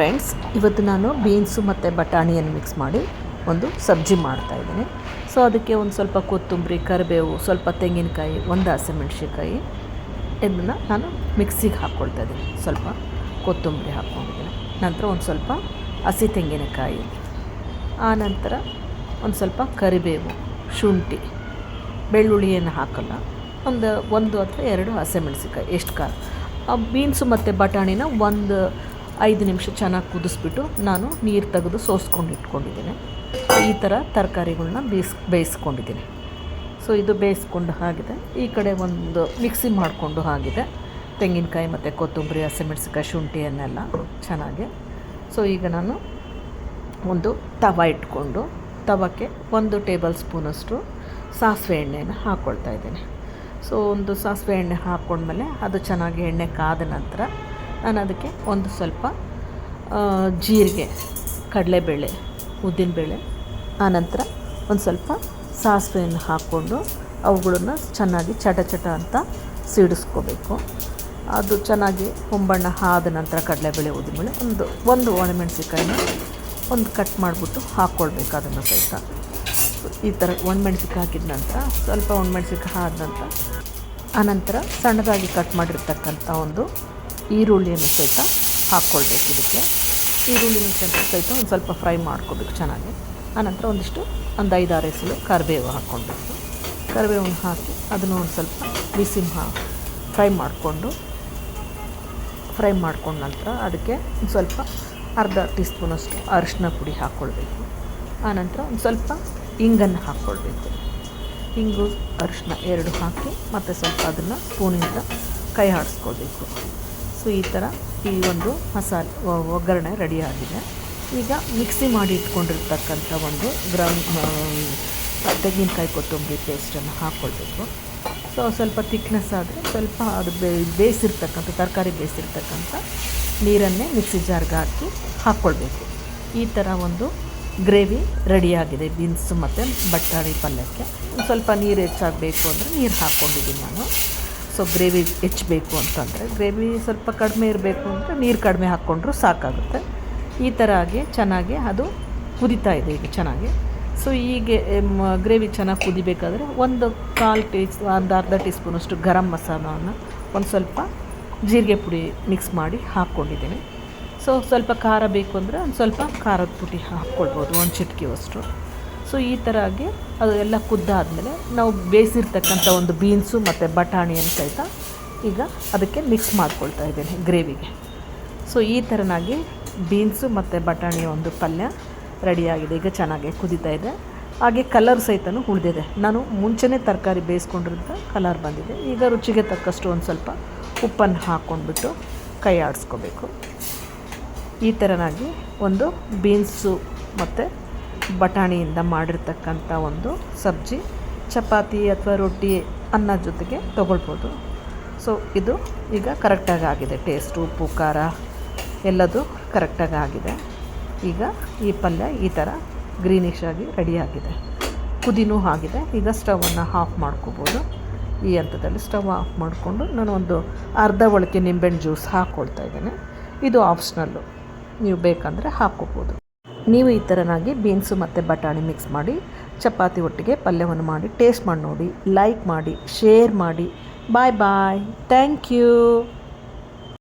Friends, ಇವತ್ತು ನಾನು beans ಮತ್ತು ಬಟಾಣಿಯನ್ನು ಮಿಕ್ಸ್ ಮಾಡಿ ಒಂದು ಸಬ್ಜಿ ಮಾಡ್ತಾಯಿದ್ದೀನಿ. ಸೊ ಅದಕ್ಕೆ ಒಂದು ಸ್ವಲ್ಪ ಕೊತ್ತಂಬರಿ, ಕರಿಬೇವು, ಸ್ವಲ್ಪ ತೆಂಗಿನಕಾಯಿ, ಒಂದು ಹಸಿಮೆಣ್ಸಿನ್ಕಾಯಿ ಇದನ್ನು ನಾನು ಮಿಕ್ಸಿಗೆ ಹಾಕ್ಕೊಳ್ತಾ ಇದ್ದೀನಿ. ಸ್ವಲ್ಪ ಕೊತ್ತಂಬರಿ ಹಾಕ್ಕೊಂಡಿದ್ದೀನಿ, ನಂತರ ಒಂದು ಸ್ವಲ್ಪ ಹಸಿ ತೆಂಗಿನಕಾಯಿ, ಆನಂತರ ಒಂದು ಸ್ವಲ್ಪ ಕರಿಬೇವು, ಶುಂಠಿ, ಬೆಳ್ಳುಳ್ಳಿಯನ್ನು ಹಾಕಲ್ಲ, ಒಂದು ಅಥವಾ ಎರಡು ಹಸಿಮೆಣ್ಸಿನ್ಕಾಯಿ, ಎಷ್ಟು ಖಾರ. ಬೀನ್ಸು ಮತ್ತು ಬಟಾಣಿನ ಒಂದು 5 ನಿಮಿಷ ಚೆನ್ನಾಗಿ ಕುದಿಸ್ಬಿಟ್ಟು ನಾನು ನೀರು ತೆಗೆದು ಸೋಸ್ಕೊಂಡು ಇಟ್ಕೊಂಡಿದ್ದೀನಿ. ಈ ಥರ ತರಕಾರಿಗಳನ್ನ ಬೇಯಿಸ್ಕೊಂಡಿದ್ದೀನಿ. ಸೊ ಇದು ಬೇಯಿಸ್ಕೊಂಡು ಆಗಿದೆ. ಈ ಕಡೆ ಒಂದು ಮಿಕ್ಸಿ ಮಾಡಿಕೊಂಡು ಆಗಿದೆ, ತೆಂಗಿನಕಾಯಿ ಮತ್ತು ಕೊತ್ತಂಬರಿ, ಹಸಿಮೆಣ್ಸಿನ್ಕಾಯಿ, ಶುಂಠಿಯನ್ನೆಲ್ಲ ಚೆನ್ನಾಗಿ. ಸೊ ಈಗ ನಾನು ಒಂದು ತವ ಇಟ್ಕೊಂಡು ತವಕ್ಕೆ 1 ಟೇಬಲ್ ಸ್ಪೂನಷ್ಟು ಸಾಸಿವೆ ಎಣ್ಣೆಯನ್ನು ಹಾಕ್ಕೊಳ್ತಾ ಇದ್ದೀನಿ. ಸೊ ಒಂದು ಸಾಸಿವೆ ಎಣ್ಣೆ ಹಾಕ್ಕೊಂಡ್ಮೇಲೆ ಅದು ಚೆನ್ನಾಗಿ ಎಣ್ಣೆ ಕಾದ ನಂತರ ನಾನು ಅದಕ್ಕೆ ಒಂದು ಸ್ವಲ್ಪ ಜೀರಿಗೆ, ಕಡಲೆಬೇಳೆ, ಉದ್ದಿನಬೇಳೆ, ಆನಂತರ ಒಂದು ಸ್ವಲ್ಪ ಸಾಸಿವೆಯನ್ನು ಹಾಕ್ಕೊಂಡು ಅವುಗಳನ್ನು ಚೆನ್ನಾಗಿ ಚಟ ಅಂತ ಸಿಡಿಸ್ಕೋಬೇಕು. ಅದು ಚೆನ್ನಾಗಿ ಹೊಂಬಣ್ಣ ಆದ ನಂತರ ಕಡಲೆಬೇಳೆ, ಉದ್ದಿನಬೇಳೆ, ಒಂದು ಒಣಮೆಣಸಿನ್ಕಾಯಿನ ಒಂದು ಕಟ್ ಮಾಡಿಬಿಟ್ಟು ಹಾಕ್ಕೊಳ್ಬೇಕು. ಅದನ್ನು ಸಹಿತ ಈ ಥರ ಒಣಮೆಣ್ಸಿನ್ಕಾಯಿ ಹಾಕಿದ ನಂತರ ಸ್ವಲ್ಪ ಒಣಮೆಣ್ಸಿನ್ಕಾಯಿ ಆದ ನಂತರ ಆನಂತರ ಸಣ್ಣದಾಗಿ ಕಟ್ ಮಾಡಿರ್ತಕ್ಕಂಥ ಒಂದು ಈರುಳ್ಳಿಯನ್ನು ಸಹಿತ ಹಾಕ್ಕೊಳ್ಬೇಕು. ಇದಕ್ಕೆ ಈರುಳ್ಳಿನ ಸಹಿತ ಒಂದು ಸ್ವಲ್ಪ ಫ್ರೈ ಮಾಡ್ಕೋಬೇಕು ಚೆನ್ನಾಗಿ. ಆನಂತರ ಒಂದು 5-6 ಎಸಳು ಕರಿಬೇವು ಹಾಕ್ಕೊಳ್ಬೇಕು. ಕರಿಬೇವನ್ನು ಹಾಕಿ ಅದನ್ನು ಒಂದು ಸ್ವಲ್ಪ ಬಿಸಿ ಫ್ರೈ ಮಾಡಿಕೊಂಡು ನಂತರ ಅದಕ್ಕೆ ಒಂದು ಸ್ವಲ್ಪ ಅರ್ಧ ಟೀ ಸ್ಪೂನಷ್ಟು ಅರಿಶಿನ ಪುಡಿ ಹಾಕ್ಕೊಳ್ಬೇಕು. ಆನಂತರ ಒಂದು ಸ್ವಲ್ಪ ಇಂಗನ್ನು ಹಾಕ್ಕೊಳ್ಬೇಕು. ಇಂಗು, ಅರಿಶಿನ 2 ಹಾಕಿ ಮತ್ತು ಸ್ವಲ್ಪ ಅದನ್ನು ಸ್ಪೂನಿಂದ ಕೈ ಆಡಿಸ್ಕೊಳ್ಬೇಕು. ಸೊ ಈ ಥರ ಈ ಒಂದು ಮಸಾಲೆ ಒಗ್ಗರಣೆ ರೆಡಿಯಾಗಿದೆ. ಈಗ ಮಿಕ್ಸಿ ಮಾಡಿ ಇಟ್ಕೊಂಡಿರ್ತಕ್ಕಂಥ ಒಂದು ತೆಂಗಿನಕಾಯಿ ಕೊತ್ತಂಬರಿ ಪೇಸ್ಟನ್ನು ಹಾಕ್ಕೊಳ್ಬೇಕು. ಸೊ ಸ್ವಲ್ಪ ತಿಕ್ನೆಸ್ ಆದರೆ ಸ್ವಲ್ಪ ಅದು ಬೇಯಿಸಿರ್ತಕ್ಕಂಥ ತರಕಾರಿ ಬೇಯಿಸಿರ್ತಕ್ಕಂಥ ನೀರನ್ನೇ ಮಿಕ್ಸಿ ಜಾರ್ಗೆ ಹಾಕಿ ಹಾಕ್ಕೊಳ್ಬೇಕು. ಈ ಥರ ಒಂದು ಗ್ರೇವಿ ರೆಡಿಯಾಗಿದೆ ಬೀನ್ಸು ಮತ್ತು ಬಟಾಣಿ ಪಲ್ಯಕ್ಕೆ. ಸ್ವಲ್ಪ ನೀರು ಹೆಚ್ಚಾಗಬೇಕು ಅಂದರೆ ನೀರು ಹಾಕ್ಕೊಂಡಿದ್ದೀನಿ ನಾನು. ಸೊ ಗ್ರೇವಿ ಹೆಚ್ಚಬೇಕು ಅಂತಂದರೆ, ಗ್ರೇವಿ ಸ್ವಲ್ಪ ಕಡಿಮೆ ಇರಬೇಕು ಅಂದರೆ ನೀರು ಕಡಿಮೆ ಹಾಕ್ಕೊಂಡ್ರೂ ಸಾಕಾಗುತ್ತೆ. ಈ ಥರ ಆಗಿ ಚೆನ್ನಾಗಿ ಅದು ಕುದೀತಾ ಇದೆ ಈಗ ಚೆನ್ನಾಗಿ. ಸೊ ಹೀಗೆ ಗ್ರೇವಿ ಚೆನ್ನಾಗಿ ಕುದಿಬೇಕಾದ್ರೆ ಒಂದು ಅರ್ಧ ಟೀ ಸ್ಪೂನಷ್ಟು ಗರಂ ಮಸಾಲವನ್ನು, ಒಂದು ಸ್ವಲ್ಪ ಜೀರಿಗೆ ಪುಡಿ ಮಿಕ್ಸ್ ಮಾಡಿ ಹಾಕ್ಕೊಂಡಿದ್ದೀನಿ. ಸೊ ಸ್ವಲ್ಪ ಖಾರ ಬೇಕು ಅಂದರೆ ಒಂದು ಸ್ವಲ್ಪ ಖಾರದ ಪುಡಿ ಹಾಕ್ಕೊಳ್ಬೋದು, ಒಂದು ಚಿಟಿಕೆಯಷ್ಟು. ಸೊ ಈ ಥರ ಆಗಿ ಅದು ಎಲ್ಲ ಕುದ್ದಾದಮೇಲೆ ನಾವು ಬೇಯಿಸಿರ್ತಕ್ಕಂಥ ಒಂದು ಬೀನ್ಸು ಮತ್ತು ಬಟಾಣಿಯನ್ನು ಸಹಿತ ಈಗ ಅದಕ್ಕೆ ಮಿಕ್ಸ್ ಮಾಡ್ಕೊಳ್ತಾ ಇದ್ದೀನಿ ಗ್ರೇವಿಗೆ. ಸೊ ಈ ಥರನಾಗಿ ಬೀನ್ಸು ಮತ್ತು ಬಟಾಣಿಯ ಒಂದು ಪಲ್ಯ ರೆಡಿಯಾಗಿದೆ. ಈಗ ಚೆನ್ನಾಗಿ ಕುದೀತಾ ಇದೆ. ಹಾಗೆ ಕಲರ್ ಸಹಿತನೂ ಉಳಿದಿದೆ. ನಾನು ಮುಂಚೆನೇ ತರಕಾರಿ ಬೇಯಿಸ್ಕೊಂಡಿರೋದ್ರಿಂದ ಕಲರ್ ಬಂದಿದೆ. ಈಗ ರುಚಿಗೆ ತಕ್ಕಷ್ಟು ಒಂದು ಸ್ವಲ್ಪ ಉಪ್ಪನ್ನು ಹಾಕ್ಕೊಂಡ್ಬಿಟ್ಟು ಕೈ ಆಡಿಸ್ಕೋಬೇಕು. ಈ ಥರನಾಗಿ ಒಂದು ಬೀನ್ಸು ಮತ್ತು ಬಟಾಣಿಯಿಂದ ಮಾಡಿರ್ತಕ್ಕಂಥ ಒಂದು ಸಬ್ಜಿ ಚಪಾತಿ ಅಥವಾ ರೊಟ್ಟಿ, ಅನ್ನ ಜೊತೆಗೆ ತೊಗೊಳ್ಬೋದು. ಸೊ ಇದು ಈಗ ಕರೆಕ್ಟಾಗಿ ಆಗಿದೆ. ಟೇಸ್ಟು, ಉಪ್ಪು, ಖಾರ ಎಲ್ಲದು ಕರೆಕ್ಟಾಗಿ ಆಗಿದೆ. ಈಗ ಈ ಪಲ್ಯ ಈ ಥರ ಗ್ರೀನಿಶ್ ಆಗಿ ರೆಡಿಯಾಗಿದೆ, ಕುದಿನೂ ಆಗಿದೆ. ಈಗ ಸ್ಟವನ್ನು ಆಫ್ ಮಾಡ್ಕೋಬೋದು. ಈ ಹಂತದಲ್ಲಿ ಸ್ಟವ್ ಆಫ್ ಮಾಡಿಕೊಂಡು ನಾನು ಒಂದು ಅರ್ಧ ಒಳಕ್ಕೆ ನಿಂಬೆಹಣ್ಣು ಜ್ಯೂಸ್ ಹಾಕ್ಕೊಳ್ತಾ ಇದ್ದೇನೆ. ಇದು ಆಪ್ಷನಲ್ಲು, ನೀವು ಬೇಕಂದರೆ ಹಾಕ್ಕೋಬೋದು. ನೀವು ಈ ಥರನಾಗಿ ಬೀನ್ಸು ಮತ್ತು ಬಟಾಣಿ ಮಿಕ್ಸ್ ಮಾಡಿ ಚಪಾತಿ ಒಟ್ಟಿಗೆ ಪಲ್ಯವನ್ನು ಮಾಡಿ ಟೇಸ್ಟ್ ಮಾಡಿ ನೋಡಿ. ಲೈಕ್ ಮಾಡಿ, ಶೇರ್ ಮಾಡಿ. ಬಾಯ್. Thank you.